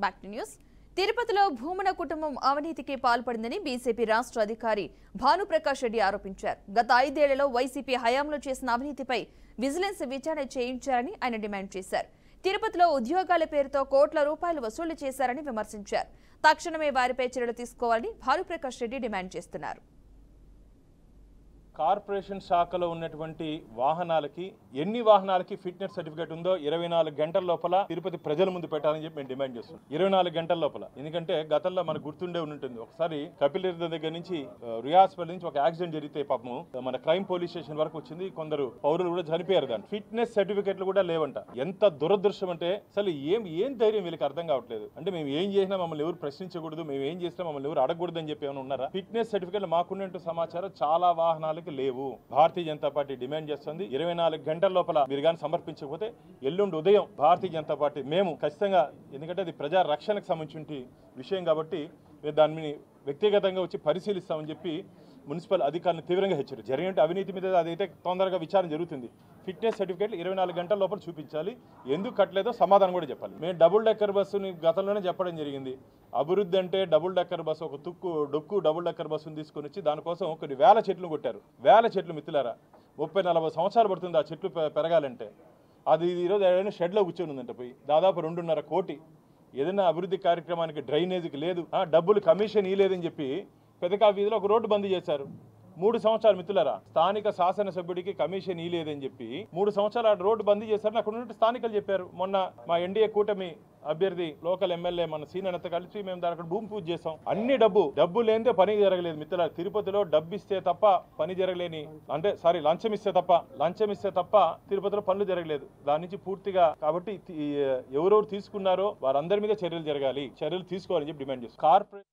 Back to news. తిరుపతిలో భూమన కుటుంబం అవినీతికి పాల్పడిందని బీజేపీ రాష్ట్ర అధికారి భానుప్రకాష్ రెడ్డి ఆరోపించారు. గత 5 ఏళ్లలో వైసీపీ హయాంలో చేసిన అవినీతిపై విజిలెన్స్ విచారణ చేయించారని ఆయన డిమాండ్ చేశారు. తిరుపతిలో ఉద్యోగాల పేరుతో కోట్ల రూపాయలు వసూలు చేశారని విమర్శించారు. తక్షణమే వారిపై చర్యలు తీసుకోవాలని భానుప్రకాష్ రెడ్డి డిమాండ్ చేస్తున్నారు. కార్పొరేషన్ శాఖలో ఉన్నటువంటి వాహనాలకి ఎన్ని వాహనాలకి ఫిట్నెస్ సర్టిఫికేట్ ఉందో 24 గంటల లోపల తిరుపతి ప్రజల ముందు పెట్టాలని చెప్పి మేము డిమాండ్ చేస్తున్నాం. 24 గంటల లోపల. ఎందుకంటే గతంలో మనకు గుర్తుండే ఉంటుంది, ఒకసారి కపిల్ తీర్థం దగ్గర నుంచి రియాస్పల్లి నుంచి ఒక యాక్సిడెంట్ జరిగితే పాపము మన క్రైమ్ పోలీస్ స్టేషన్ వరకు వచ్చింది. కొందరు పౌరులు కూడా చనిపోయారు. దాని ఫిట్నెస్ సర్టిఫికేట్లు కూడా లేవంట. ఎంత దురదృష్టం అంటే అసలు ఏం ధైర్యం వీళ్ళకి అర్థం కావట్లేదు. అంటే మేము ఏం చేసినా మమ్మల్ని ఎవరు ప్రశ్నించకూడదు, మేము ఏం చేసినా మమ్మల్ని ఎవరు అడగకూడదు అని చెప్పి ఏమైనా ఉన్నారా? ఫిట్నెస్ సర్టిఫికేట్లు మాకున్నట్టు సమాచారం చాలా వాహనాలకి లేవు. భారతీయ జనతా పార్టీ డిమాండ్ చేస్తుంది, 24 గంటల లోపల మీరు కానీ సమర్పించకపోతే ఎల్లుండి ఉదయం భారతీయ జనతా పార్టీ మేము ఖచ్చితంగా, ఎందుకంటే అది ప్రజా రక్షణకు సంబంధించిన విషయం కాబట్టి దాన్ని వ్యక్తిగతంగా వచ్చి పరిశీలిస్తామని చెప్పి మున్సిపల్ అధికారులను తీవ్రంగా హెచ్చరించారు. జరిగిన అవినీతి మీద అదైతే తొందరగా విచారణ జరుగుతుంది. ఫిట్నెస్ సర్టిఫికేట్లు 24 గంటల లోపల చూపించాలి. ఎందుకు కట్టలేదో సమాధానం కూడా చెప్పాలి. మేము డబుల్ డెక్కర్ బస్సుని గతంలోనే చెప్పడం జరిగింది. అభివృద్ధి అంటే డబుల్ డెక్కర్ బస్సు, ఒక డొక్కు డబుల్ డెక్కర్ బస్సును తీసుకొని వచ్చి దానికోసం కొన్ని వేల చెట్లు కొట్టారు. వేల చెట్లు మిత్రులారా, 30-40 సంవత్సరాలు పడుతుంది ఆ చెట్లు పెరగాలంటే. అది ఈరోజు ఏదైనా షెడ్లో కూర్చొని ఉందంట పోయి దాదాపు 2.5 కోటి. ఏదైనా అభివృద్ధి కార్యక్రమానికి డ్రైనేజీకి లేదు, డబ్బులు కమిషన్ ఇవ్వలేదని చెప్పి పెదకా వీధిలో ఒక రోడ్డు బంద్ చేశారు. 3 సంవత్సరాలు మిత్రులారా, స్థానిక శాసనసభ్యుడికి కమిషన్ ఇవ్వలేదని చెప్పి 3 సంవత్సరాలు రోడ్డు బంద్ చేశారని అక్కడ ఉన్న స్థానికులు చెప్పారు. మొన్న మా ఎన్డీఏ కూటమి అభ్యర్థి లోకల్ ఎమ్మెల్యే మన సీనియర్తో కలిసి మేము దాని అక్కడ భూమి పూజ చేసాం. అన్ని డబ్బు లేనిదే పని జరగలేదు మిత్రులారా. తిరుపతిలో డబ్బు ఇస్తే తప్ప పని జరగలేని, లంచం ఇస్తే తప్ప తిరుపతిలో పనులు జరగలేదు. దాని నుంచి పూర్తిగా కాబట్టి ఎవరెవరు తీసుకున్నారో వారందరి మీద చర్యలు తీసుకోవాలని చెప్పి డిమాండ్ చేస్తాం. కార్పొరేట్